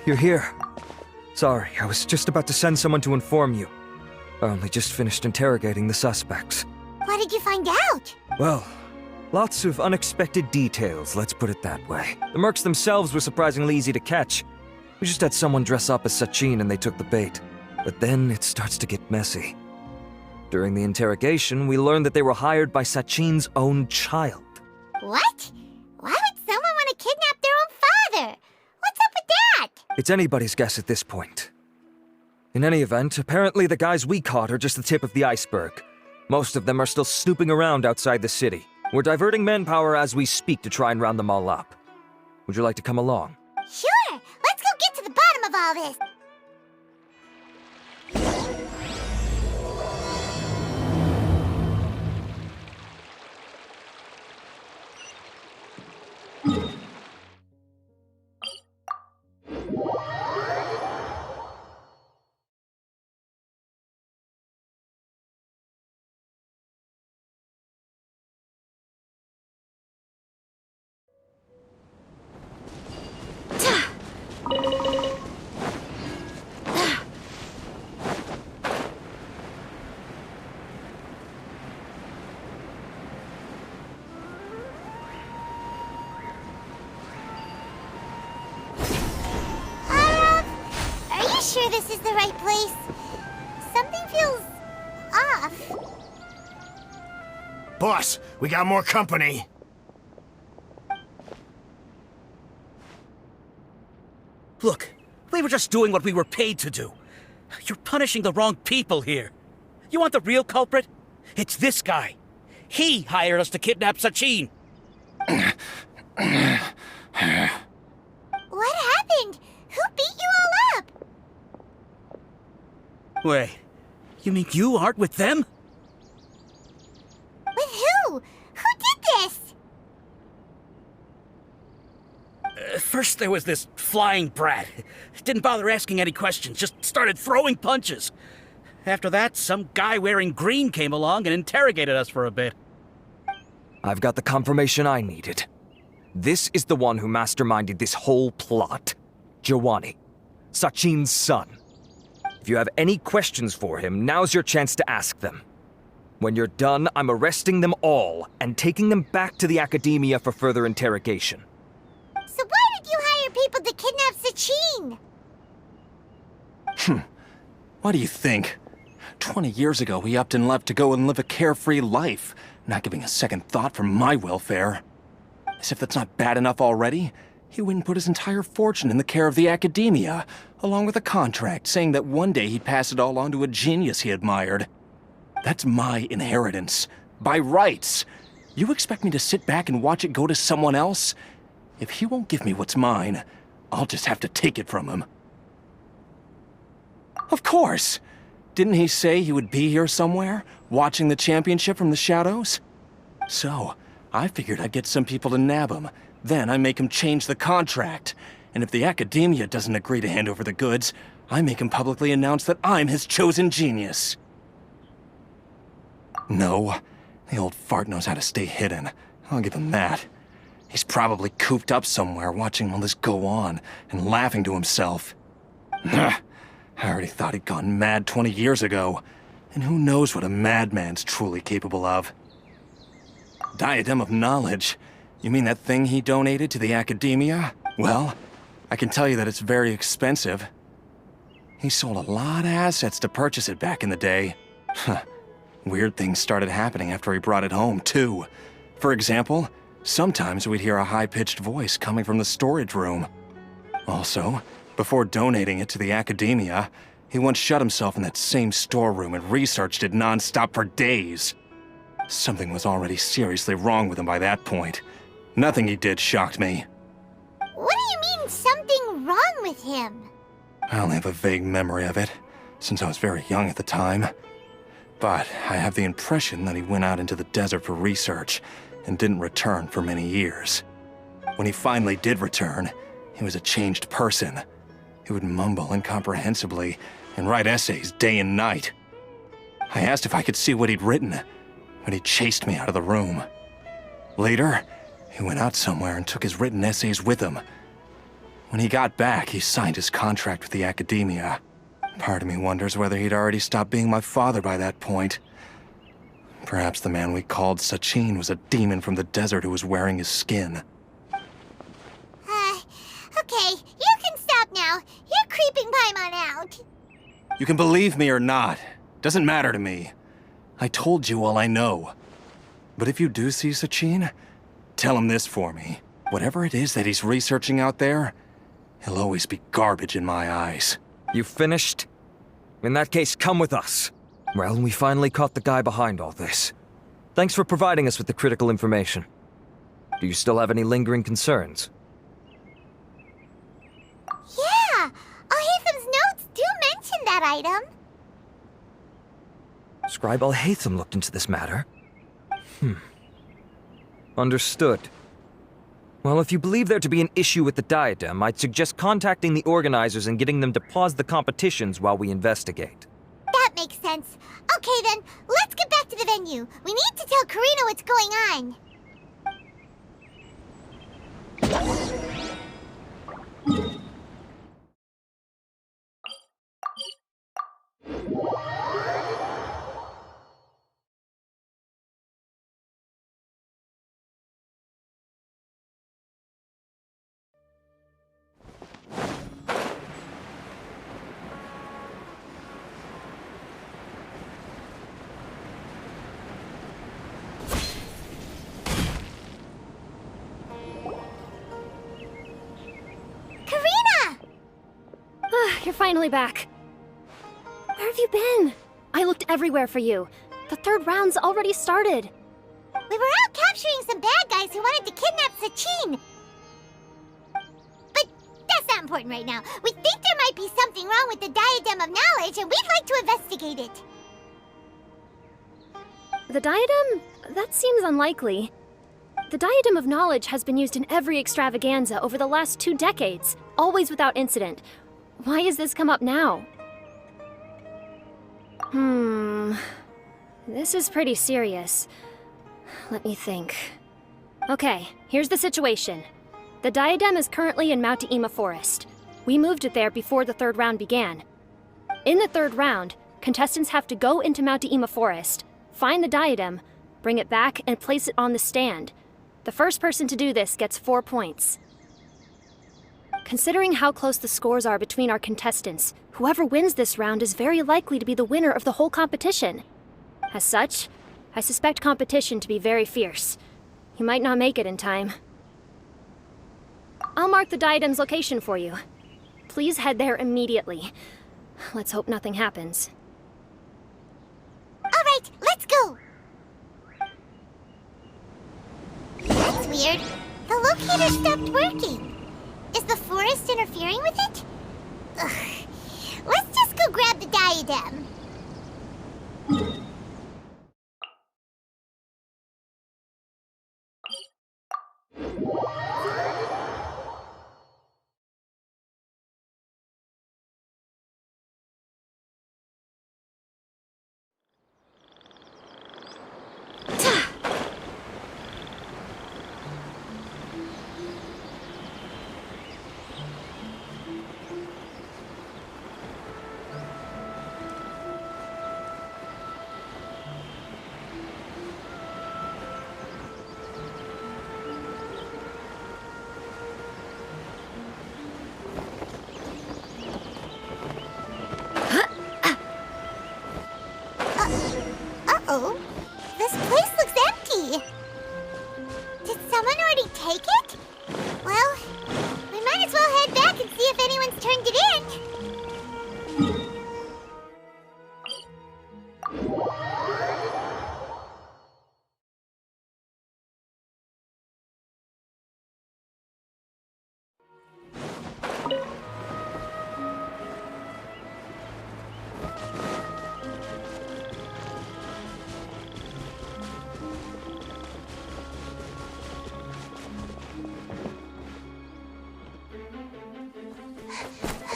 You're here. Sorry, I was just about to send someone to inform you. I only just finished interrogating the suspects. What did you find out? Well, lots of unexpected details, let's put it that way. The mercs themselves were surprisingly easy to catch. We just had someone dress up as Sachin and they took the bait. But then it starts to get messy. During the interrogation, we learned that they were hired by Sachin's own child. What? Why would someone want to kidnap their own father? What's up with that? It's anybody's guess at this point. In any event, apparently the guys we caught are just the tip of the iceberg. Most of them are still snooping around outside the city. We're diverting manpower as we speak to try and round them all up. Would you like to come along? Sure! Let's go get to the bottom of all this! Sure this is the right place? Something feels off. Boss, we got more company. Look, we were just doing what we were paid to do. You're punishing the wrong people here. You want the real culprit? It's this guy. He hired us to kidnap Sachin. What happened? Who beat you all up? Wait, you mean you aren't with them? With who? Who did this? First there was this flying brat. Didn't bother asking any questions, just started throwing punches. After that, some guy wearing green came along and interrogated us for a bit. I've got the confirmation I needed. This is the one who masterminded this whole plot. Jawani, Sachin's son. If you have any questions for him, now's your chance to ask them. When you're done, I'm arresting them all and taking them back to the Akademiya for further interrogation. So why did you hire people to kidnap Sachin? What do you think? 20 years ago, he upped and left to go and live a carefree life, not giving a second thought for my welfare. As if that's not bad enough already, he went and put his entire fortune in the care of the Akademiya, along with a contract saying that one day he'd pass it all on to a genius he admired. That's my inheritance, by rights. You expect me to sit back and watch it go to someone else? If he won't give me what's mine, I'll just have to take it from him. Of course! Didn't he say he would be here somewhere, watching the championship from the shadows? So, I figured I'd get some people to nab him. Then I make him change the contract. And if the Akademiya doesn't agree to hand over the goods, I make him publicly announce that I'm his chosen genius. No, the old fart knows how to stay hidden. I'll give him that. He's probably cooped up somewhere watching all this go on and laughing to himself. I already thought he'd gone mad 20 years ago. And who knows what a madman's truly capable of. Diadem of Knowledge? You mean that thing he donated to the Akademiya? Well, I can tell you that it's very expensive. He sold a lot of assets to purchase it back in the day. Weird things started happening after he brought it home, too. For example, sometimes we'd hear a high-pitched voice coming from the storage room. Also, before donating it to the Akademiya, he once shut himself in that same storeroom and researched it non-stop for days. Something was already seriously wrong with him by that point. Nothing he did shocked me. What do you mean, something wrong with him? I only have a vague memory of it, since I was very young at the time. But I have the impression that he went out into the desert for research and didn't return for many years. When he finally did return, he was a changed person. He would mumble incomprehensibly and write essays day and night. I asked if I could see what he'd written, but he chased me out of the room. Later, he went out somewhere and took his written essays with him. When he got back, he signed his contract with the Akademiya. Part of me wonders whether he'd already stopped being my father by that point. Perhaps the man we called Sachin was a demon from the desert who was wearing his skin. Okay, you can stop now. You're creeping Paimon out. You can believe me or not. Doesn't matter to me. I told you all I know. But if you do see Sachin, tell him this for me. Whatever it is that he's researching out there, he'll always be garbage in my eyes. You finished? In that case, come with us. Well, we finally caught the guy behind all this. Thanks for providing us with the critical information. Do you still have any lingering concerns? Yeah, Al-Haytham's notes do mention that item. Scribe Al-Haytham looked into this matter. Understood. Well, if you believe there to be an issue with the diadem, I'd suggest contacting the organizers and getting them to pause the competitions while we investigate. That makes sense. Okay then, let's get back to the venue. We need to tell Karina what's going on. You're finally back. Where have you been? I looked everywhere for you. The third round's already started. We were out capturing some bad guys who wanted to kidnap Sachin. But that's not important right now. We think there might be something wrong with the Diadem of Knowledge, and we'd like to investigate it. The diadem? That seems unlikely. The Diadem of Knowledge has been used in every extravaganza over the last 2 decades, always without incident. Why has this come up now? This is pretty serious. Let me think. Okay, here's the situation. The diadem is currently in Mount Ima Forest. We moved it there before the third round began. In the third round, contestants have to go into Mount Ima Forest, find the diadem, bring it back, and place it on the stand. The first person to do this gets 4 points. Considering how close the scores are between our contestants, whoever wins this round is very likely to be the winner of the whole competition. As such, I suspect competition to be very fierce. You might not make it in time. I'll mark the diadem's location for you. Please head there immediately. Let's hope nothing happens. All right, let's go. That's weird. The locator stopped working. Is the forest interfering with it? Ugh. Let's just go grab the diadem. Uh-oh. This place looks empty. Did someone already take it? Well, we might as well head back and see if anyone's turned it in.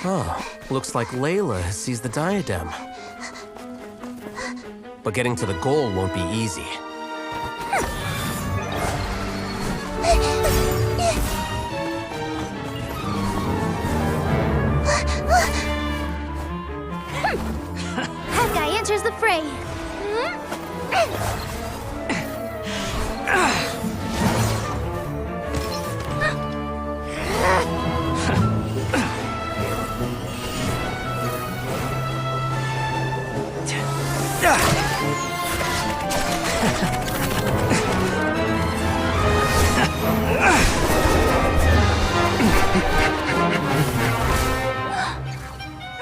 Oh, looks like Layla has seized the diadem. But getting to the goal won't be easy. enters the fray.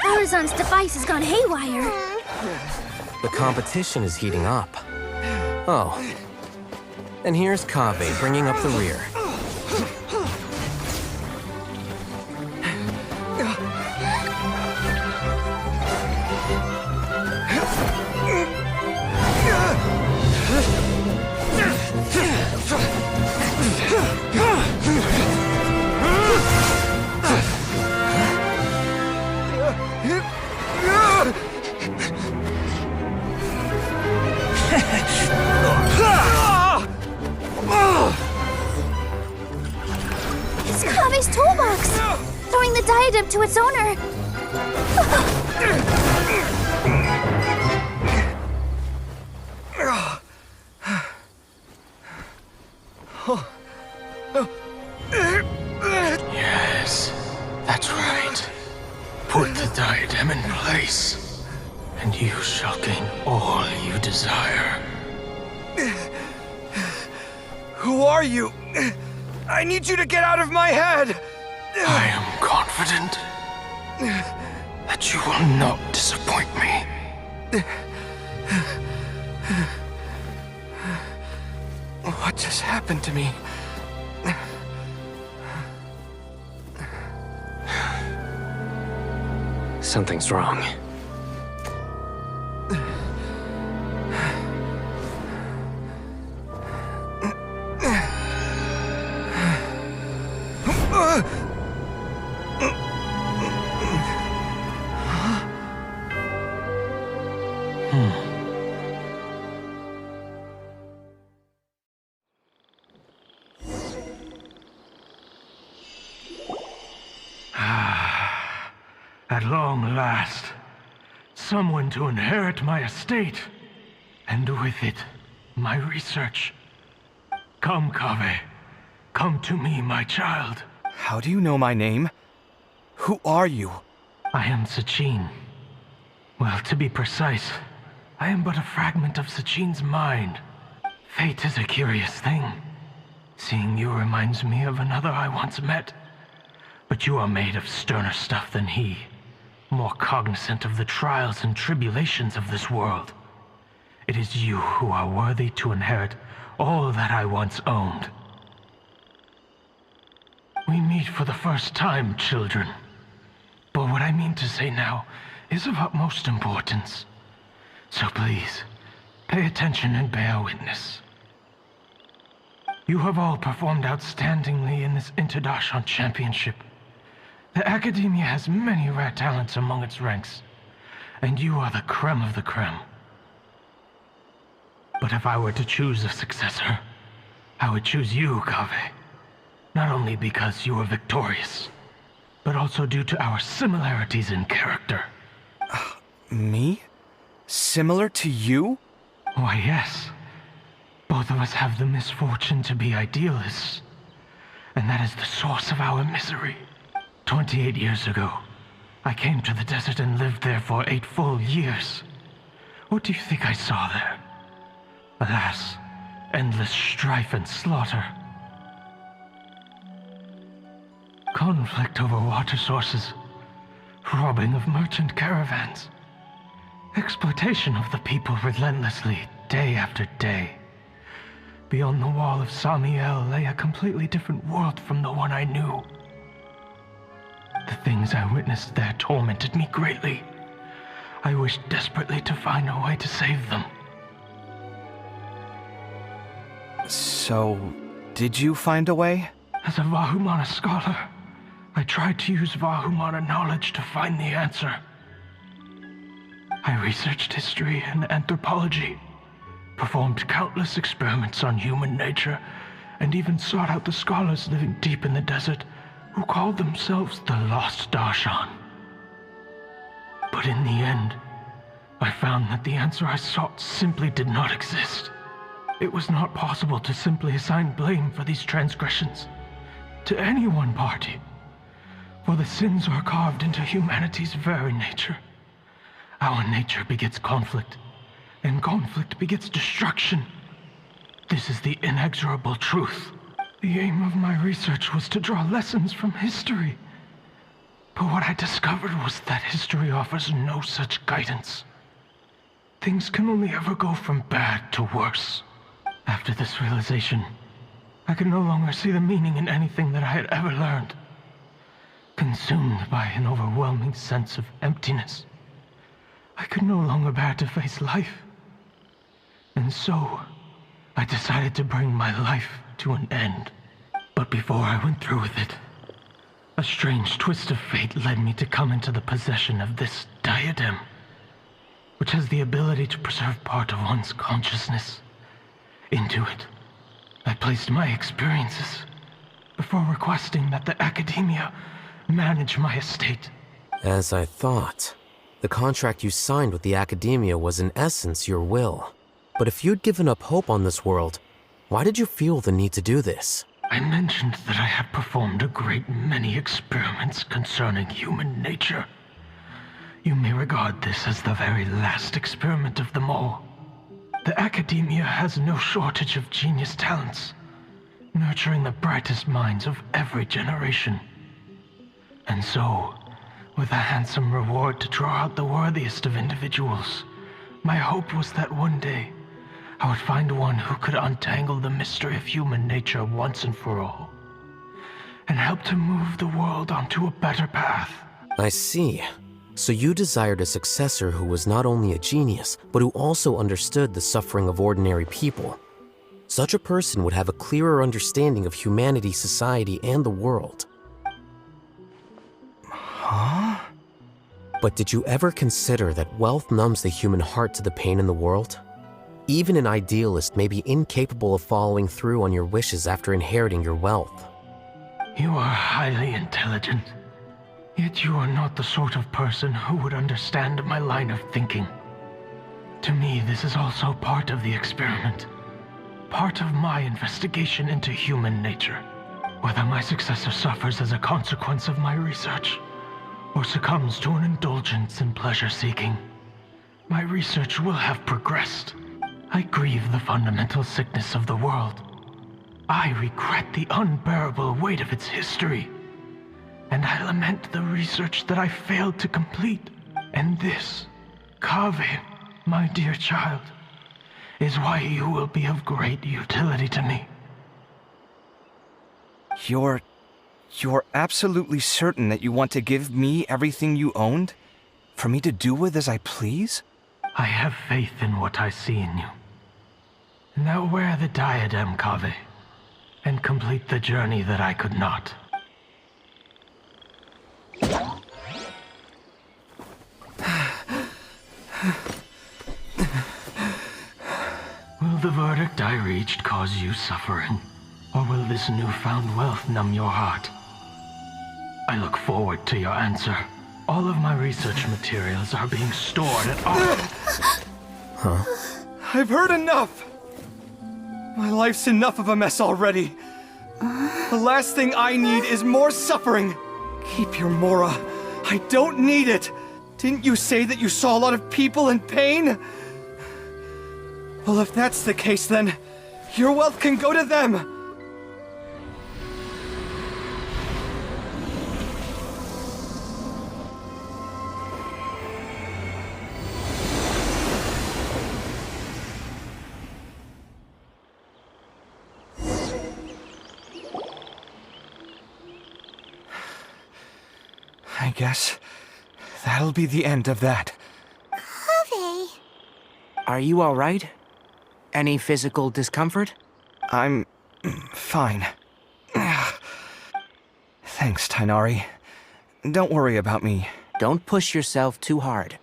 Horizon's device has gone haywire. The competition is heating up. Oh. And here's Kaveh bringing up the rear. It's Kaveh's toolbox! Throwing the diadem to its owner! Yes, that's right. Put the diadem in place, and you shall gain all you desire. Who are you? I need you to get out of my head! I am confident that you will not disappoint me. What just happened to me? Something's wrong. At long last, someone to inherit my estate, and with it, my research. Come, Kaveh. Come to me, my child. How do you know my name? Who are you? I am Sachin. Well, to be precise, I am but a fragment of Sachin's mind. Fate is a curious thing. Seeing you reminds me of another I once met. But you are made of sterner stuff than he. More cognizant of the trials and tribulations of this world. It is you who are worthy to inherit all that I once owned. We meet for the first time, children. But what I mean to say now is of utmost importance. So please, pay attention and bear witness. You have all performed outstandingly in this Interdarshan Championship. The Akademiya has many rare talents among its ranks, and you are the creme of the creme. But if I were to choose a successor, I would choose you, Kaveh. Not only because you were victorious, but also due to our similarities in character. Me? Similar to you? Why, yes. Both of us have the misfortune to be idealists, and that is the source of our misery. 28 years ago, I came to the desert and lived there for 8 full years. What do you think I saw there? Alas, endless strife and slaughter. Conflict over water sources, robbing of merchant caravans, exploitation of the people relentlessly, day after day. Beyond the wall of Samiel lay a completely different world from the one I knew. The things I witnessed there tormented me greatly. I wished desperately to find a way to save them. So, did you find a way? As a Vahumana scholar, I tried to use Vahumana knowledge to find the answer. I researched history and anthropology, performed countless experiments on human nature, and even sought out the scholars living deep in the desert who called themselves the Lost Darshan. But in the end, I found that the answer I sought simply did not exist. It was not possible to simply assign blame for these transgressions to any one party, for the sins are carved into humanity's very nature. Our nature begets conflict, and conflict begets destruction. This is the inexorable truth. The aim of my research was to draw lessons from history. But what I discovered was that history offers no such guidance. Things can only ever go from bad to worse. After this realization, I could no longer see the meaning in anything that I had ever learned. Consumed by an overwhelming sense of emptiness, I could no longer bear to face life. And so, I decided to bring my life to an end. But before I went through with it, a strange twist of fate led me to come into the possession of this diadem, which has the ability to preserve part of one's consciousness. Into it, I placed my experiences before requesting that the Akademiya manage my estate. As I thought, the contract you signed with the Akademiya was in essence your will. But if you'd given up hope on this world, why did you feel the need to do this? I mentioned that I had performed a great many experiments concerning human nature. You may regard this as the very last experiment of them all. The Akademiya has no shortage of genius talents, nurturing the brightest minds of every generation. And so, with a handsome reward to draw out the worthiest of individuals, my hope was that one day, I would find one who could untangle the mystery of human nature once and for all, and help to move the world onto a better path. I see. So you desired a successor who was not only a genius, but who also understood the suffering of ordinary people. Such a person would have a clearer understanding of humanity, society, and the world. Huh? But did you ever consider that wealth numbs the human heart to the pain in the world? Even an idealist may be incapable of following through on your wishes after inheriting your wealth. You are highly intelligent, yet you are not the sort of person who would understand my line of thinking. To me, this is also part of the experiment, part of my investigation into human nature. Whether my successor suffers as a consequence of my research, or succumbs to an indulgence in pleasure-seeking, my research will have progressed. I grieve the fundamental sickness of the world. I regret the unbearable weight of its history. And I lament the research that I failed to complete. And this, Kaveh, my dear child, is why you will be of great utility to me. You're absolutely certain that you want to give me everything you owned? For me to do with as I please? I have faith in what I see in you. Now wear the diadem, Kaveh, and complete the journey that I could not. Will the verdict I reached cause you suffering? Or will this newfound wealth numb your heart? I look forward to your answer. All of my research materials are being stored at Huh? I've heard enough! My life's enough of a mess already. The last thing I need is more suffering. Keep your Mora. I don't need it. Didn't you say that you saw a lot of people in pain? Well, if that's the case, then your wealth can go to them. I guess that'll be the end of that. Kaveh. Are you all right? Any physical discomfort? I'm fine. Thanks, Tainari. Don't worry about me. Don't push yourself too hard.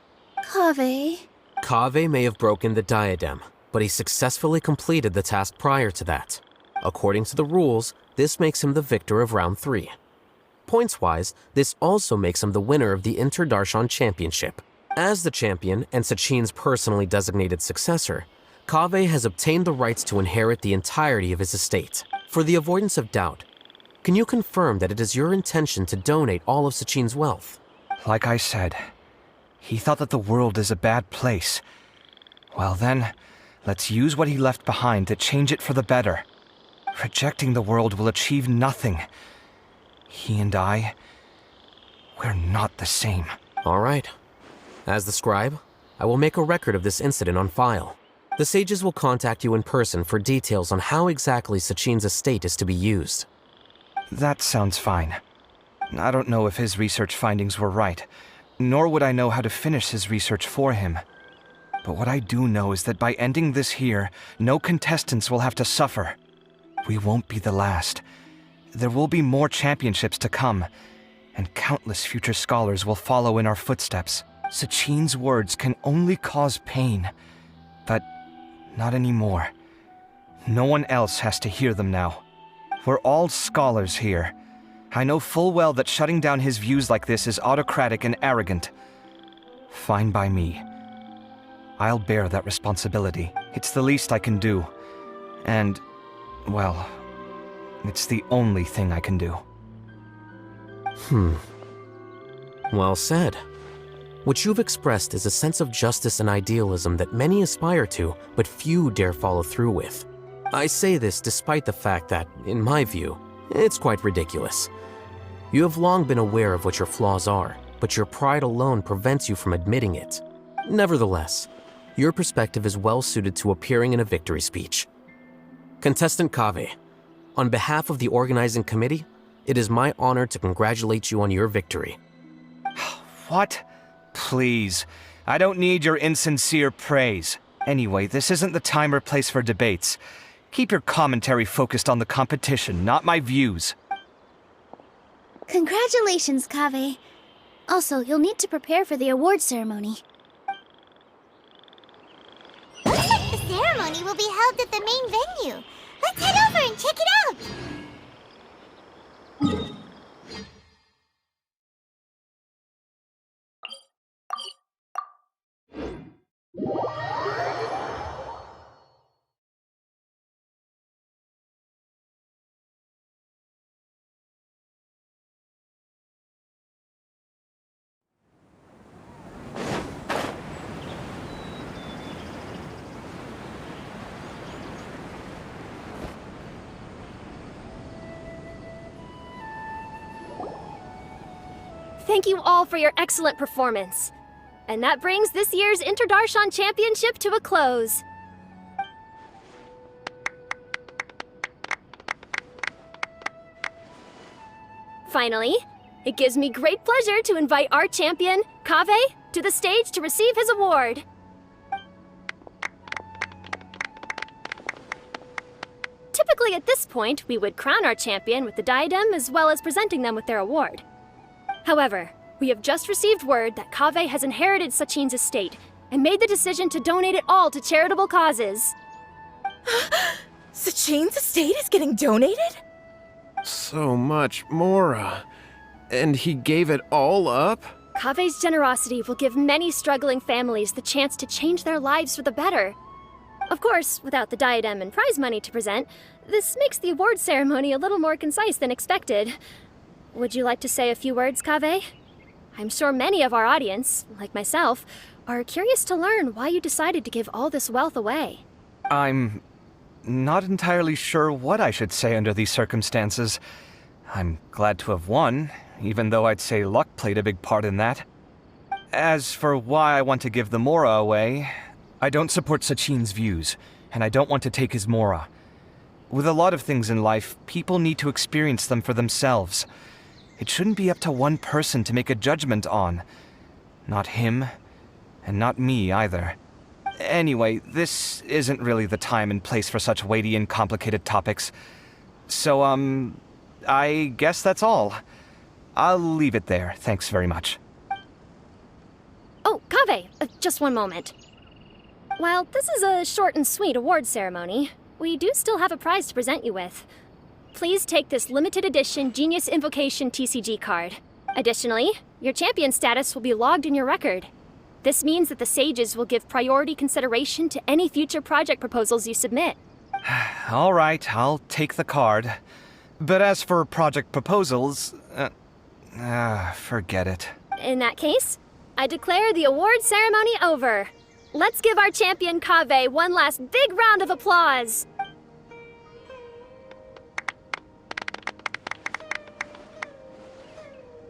Kaveh. Kaveh may have broken the diadem, but he successfully completed the task prior to that. According to the rules, this makes him the victor of round 3. Points-wise, this also makes him the winner of the Inter-Darshan Championship. As the champion and Sachin's personally designated successor, Kaveh has obtained the rights to inherit the entirety of his estate. For the avoidance of doubt, can you confirm that it is your intention to donate all of Sachin's wealth? Like I said, he thought that the world is a bad place. Well then, let's use what he left behind to change it for the better. Rejecting the world will achieve nothing. He and we're not the same. All right. As the scribe, I will make a record of this incident on file. The sages will contact you in person for details on how exactly Sachin's estate is to be used. That sounds fine. I don't know if his research findings were right, nor would I know how to finish his research for him. But what I do know is that by ending this here, no contestants will have to suffer. We won't be the last. There will be more championships to come, and countless future scholars will follow in our footsteps. Sachin's words can only cause pain, but not anymore. No one else has to hear them now. We're all scholars here. I know full well that shutting down his views like this is autocratic and arrogant. Fine by me. I'll bear that responsibility. It's the least I can do. And, well, it's the only thing I can do. Well said. What you've expressed is a sense of justice and idealism that many aspire to, but few dare follow through with. I say this despite the fact that, in my view, it's quite ridiculous. You have long been aware of what your flaws are, but your pride alone prevents you from admitting it. Nevertheless, your perspective is well suited to appearing in a victory speech. Contestant Kaveh, on behalf of the organizing committee, it is my honor to congratulate you on your victory. What? Please. I don't need your insincere praise. Anyway, this isn't the time or place for debates. Keep your commentary focused on the competition, not my views. Congratulations, Kaveh. Also, you'll need to prepare for the award ceremony. Looks like the ceremony will be held at the main venue. Let's head over and check it out! Thank you all for your excellent performance. And that brings this year's Interdarshan Championship to a close. Finally, it gives me great pleasure to invite our champion, Kaveh, to the stage to receive his award. Typically at this point, we would crown our champion with the diadem as well as presenting them with their award. However, we have just received word that Kaveh has inherited Sachin's estate and made the decision to donate it all to charitable causes. Sachin's estate is getting donated? So much, Mora. And he gave it all up? Kaveh's generosity will give many struggling families the chance to change their lives for the better. Of course, without the diadem and prize money to present, this makes the award ceremony a little more concise than expected. Would you like to say a few words, Kaveh? I'm sure many of our audience, like myself, are curious to learn why you decided to give all this wealth away. I'm not entirely sure what I should say under these circumstances. I'm glad to have won, even though I'd say luck played a big part in that. As for why I want to give the Mora away, I don't support Sachin's views, and I don't want to take his Mora. With a lot of things in life, people need to experience them for themselves. It shouldn't be up to one person to make a judgment on. Not him, and not me either. Anyway, this isn't really the time and place for such weighty and complicated topics. So, I guess that's all. I'll leave it there, thanks very much. Oh, Kaveh, just one moment. While this is a short and sweet award ceremony, we do still have a prize to present you with. Please take this limited edition Genius Invocation TCG card. Additionally, your champion status will be logged in your record. This means that the sages will give priority consideration to any future project proposals you submit. All right, I'll take the card. But as for project proposals, forget it. In that case, I declare the award ceremony over. Let's give our champion Kaveh one last big round of applause.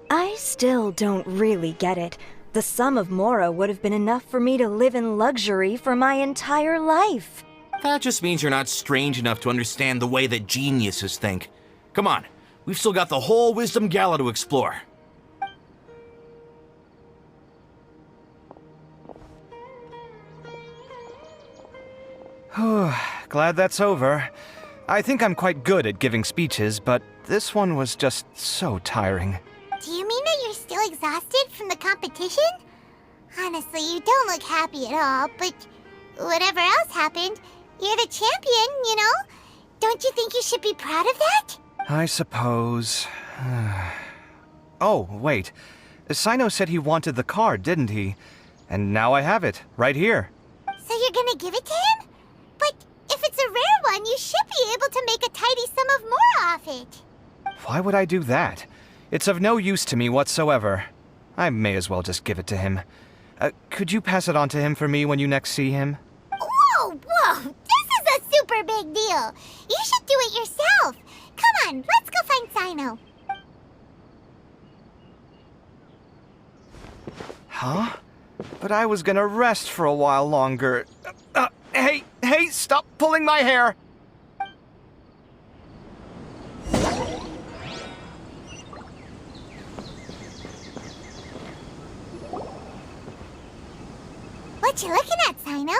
I still don't really get it. The sum of Mora would have been enough for me to live in luxury for my entire life. That just means you're not strange enough to understand the way that geniuses think. Come on, we've still got the whole Wisdom Gala to explore. Glad that's over. I think I'm quite good at giving speeches, but this one was just so tiring. Do you mean that you're still exhausted from the competition? Honestly, you don't look happy at all, but whatever else happened, you're the champion, you know? Don't you think you should be proud of that? I suppose. Oh, wait. Sino said he wanted the card, didn't he? And now I have it, right here. So you're gonna give it to him? But if it's a rare one, you should be able to make a tidy sum of Mora off it. Why would I do that? It's of no use to me whatsoever. I may as well just give it to him. Could you pass it on to him for me when you next see him? Whoa! This is a super big deal! You should do it yourself! Come on, let's go find Sino. Huh? But I was gonna rest for a while longer. Hey, stop pulling my hair! What you looking at, Sino?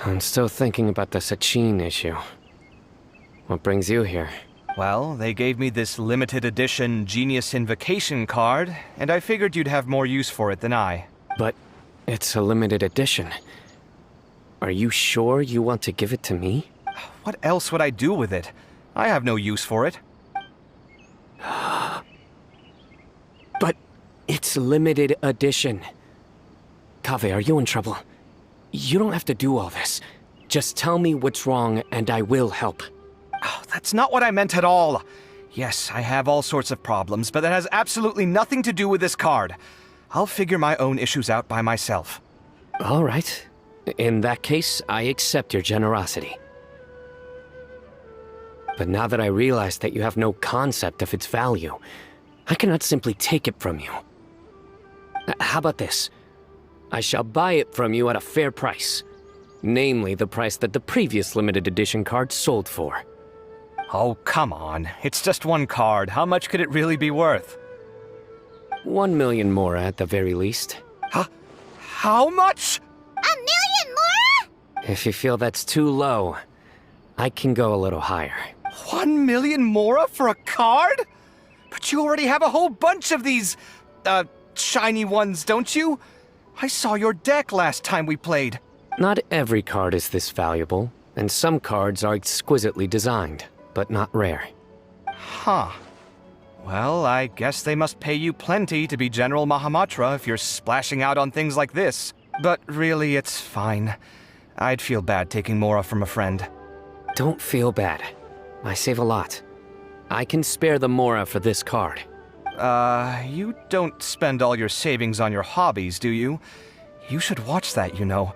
I'm still thinking about the Sachin issue. What brings you here? Well, they gave me this limited edition Genius Invocation card, and I figured you'd have more use for it than I. But it's a limited edition. Are you sure you want to give it to me? What else would I do with it? I have no use for it. But it's limited edition. Kaveh, are you in trouble? You don't have to do all this. Just tell me what's wrong and I will help. Oh, that's not what I meant at all. Yes, I have all sorts of problems, but that has absolutely nothing to do with this card. I'll figure my own issues out by myself. All right. In that case, I accept your generosity. But now that I realize that you have no concept of its value, I cannot simply take it from you. How about this? I shall buy it from you at a fair price. Namely, the price that the previous limited edition card sold for. Oh, come on. It's just one card. How much could it really be worth? 1 million more at the very least. Huh? How much? 1 million more? If you feel that's too low, I can go a little higher. 1 million more for a card? But you already have a whole bunch of these, shiny ones, don't you? I saw your deck last time we played. Not every card is this valuable, and some cards are exquisitely designed, but not rare. Huh. Well, I guess they must pay you plenty to be General Mahamatra if you're splashing out on things like this. But really, it's fine. I'd feel bad taking Mora from a friend. Don't feel bad. I save a lot. I can spare the Mora for this card. You don't spend all your savings on your hobbies, do you? You should watch that, you know.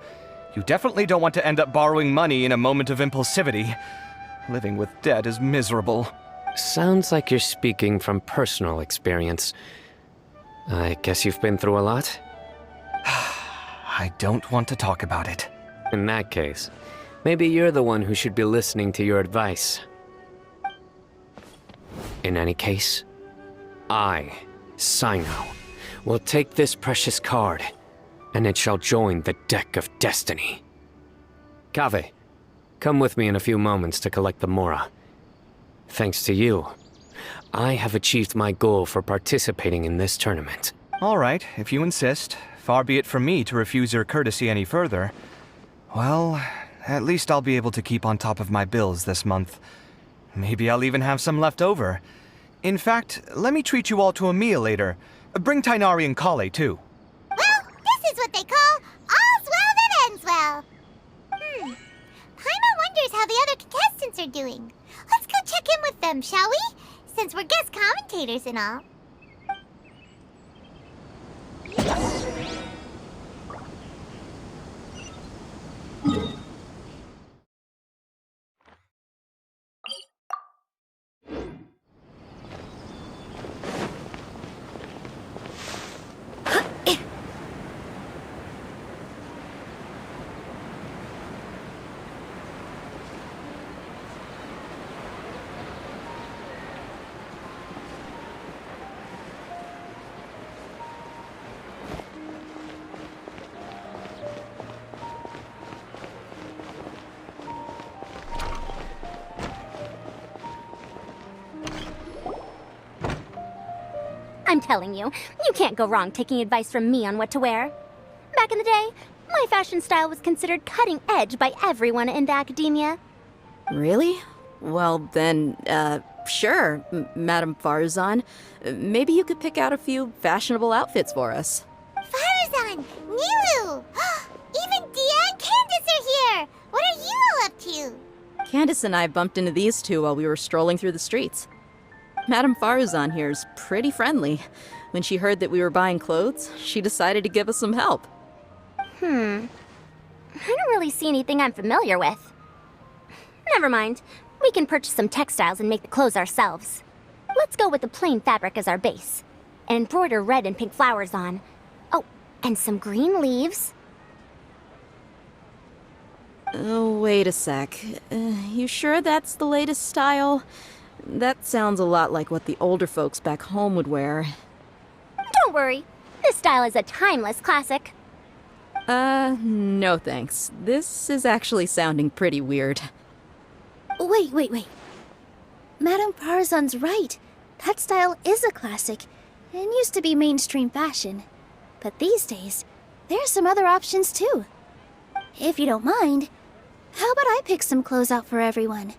You definitely don't want to end up borrowing money in a moment of impulsivity. Living with debt is miserable. Sounds like you're speaking from personal experience. I guess you've been through a lot? I don't want to talk about it. In that case, maybe you're the one who should be listening to your advice. In any case, I, Sino, will take this precious card, and it shall join the deck of destiny. Kaveh, come with me in a few moments to collect the Mora. Thanks to you, I have achieved my goal for participating in this tournament. All right, if you insist. Far be it from me to refuse your courtesy any further. Well, at least I'll be able to keep on top of my bills this month. Maybe I'll even have some left over. In fact, let me treat you all to a meal later. Bring Tainari and Kale, too. is what they call all's well that ends well. Paimon wonders how the other contestants are doing. Let's go check in with them, shall we? Since we're guest commentators and all. I'm telling you, you can't go wrong taking advice from me on what to wear. Back in the day, my fashion style was considered cutting edge by everyone in the Akademiya. Really? Well then, sure, Madame Farazan. Maybe you could pick out a few fashionable outfits for us. Farazan! Nilu! Even Dia and Candace are here! What are you all up to? Candace and I bumped into these two while we were strolling through the streets. Madame Farazan here's pretty friendly. When she heard that we were buying clothes, she decided to give us some help. I don't really see anything I'm familiar with. Never mind. We can purchase some textiles and make the clothes ourselves. Let's go with the plain fabric as our base. And embroider red and pink flowers on. Oh, and some green leaves. Oh, wait a sec. You sure that's the latest style? That sounds a lot like what the older folks back home would wear. Don't worry. This style is a timeless classic. No thanks. This is actually sounding pretty weird. Wait. Madame Farazan's right. That style is a classic, and used to be mainstream fashion. But these days, there's some other options too. If you don't mind, how about I pick some clothes out for everyone?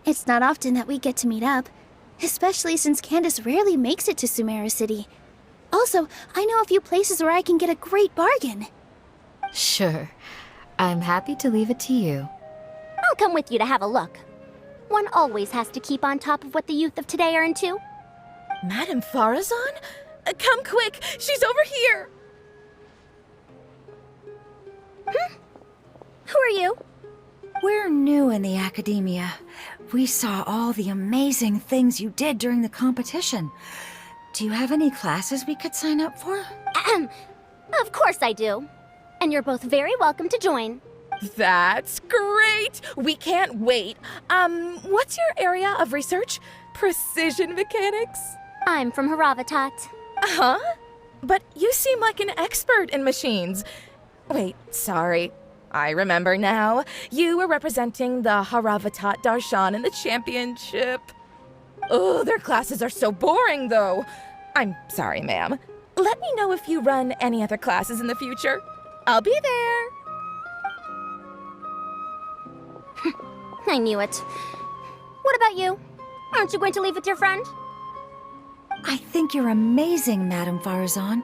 It's not often that we get to meet up, especially since Candace rarely makes it to Sumeru City. Also, I know a few places where I can get a great bargain. Sure. I'm happy to leave it to you. I'll come with you to have a look. One always has to keep on top of what the youth of today are into. Madame Farazan? Come quick! She's over here! Who are you? We're new in the Akademiya. We saw all the amazing things you did during the competition. Do you have any classes we could sign up for? Of course I do. And you're both very welcome to join. That's great! We can't wait. What's your area of research? Precision mechanics? I'm from Haravatat. Huh? But you seem like an expert in machines. Wait, sorry. I remember now. You were representing the Haravatat Darshan in the championship. Oh, their classes are so boring, though. I'm sorry, ma'am. Let me know if you run any other classes in the future. I'll be there. I knew it. What about you? Aren't you going to leave with your friend? I think you're amazing, Madame Farazan,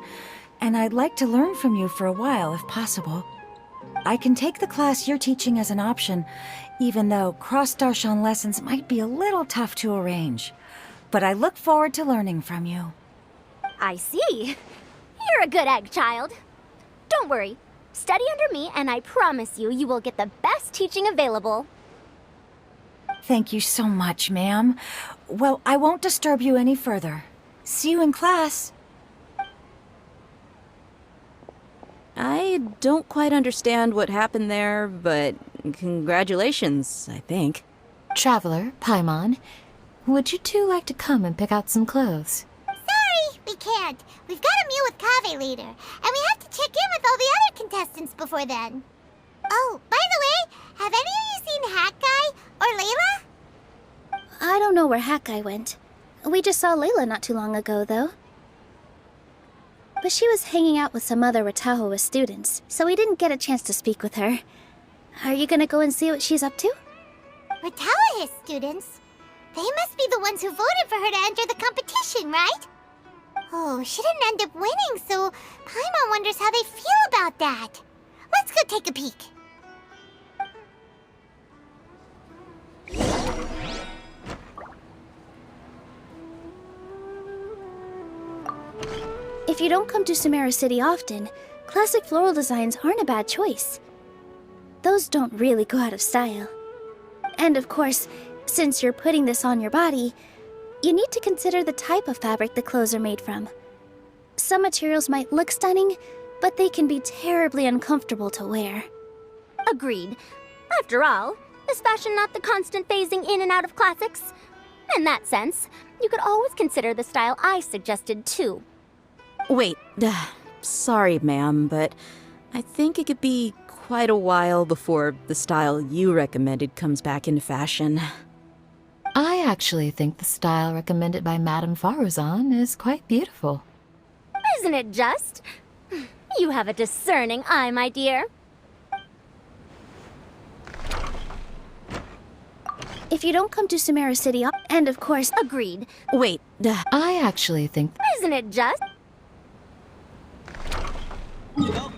and I'd like to learn from you for a while, if possible. I can take the class you're teaching as an option, even though cross-Darshan lessons might be a little tough to arrange. But I look forward to learning from you. I see. You're a good egg, child. Don't worry. Study under me, and I promise you, you will get the best teaching available. Thank you so much, ma'am. Well, I won't disturb you any further. See you in class. I don't quite understand what happened there, but congratulations, I think. Traveler, Paimon, would you two like to come and pick out some clothes? Sorry, we can't. We've got a meal with Kaveh later, and we have to check in with all the other contestants before then. Oh, by the way, have any of you seen Hat Guy or Layla? I don't know where Hat Guy went. We just saw Layla not too long ago, though. But she was hanging out with some other Ratahoa students, so we didn't get a chance to speak with her. Are you gonna go and see what she's up to? Ratahoa students? They must be the ones who voted for her to enter the competition, right? Oh, she didn't end up winning, so Paimon wonders how they feel about that. Let's go take a peek. If you don't come to Samara City often, classic floral designs aren't a bad choice. Those don't really go out of style. And of course, since you're putting this on your body, you need to consider the type of fabric the clothes are made from. Some materials might look stunning, but they can be terribly uncomfortable to wear. Agreed. After all, is fashion not the constant phasing in and out of classics? In that sense, you could always consider the style I suggested too. Wait, sorry, ma'am, but I think it could be quite a while before the style you recommended comes back into fashion. I actually think the style recommended by Madame Faruzan is quite beautiful. Isn't it just? You have a discerning eye, my dear. If you don't come to Samara City, and of course... Agreed. Wait, I actually think... Isn't it just? Welcome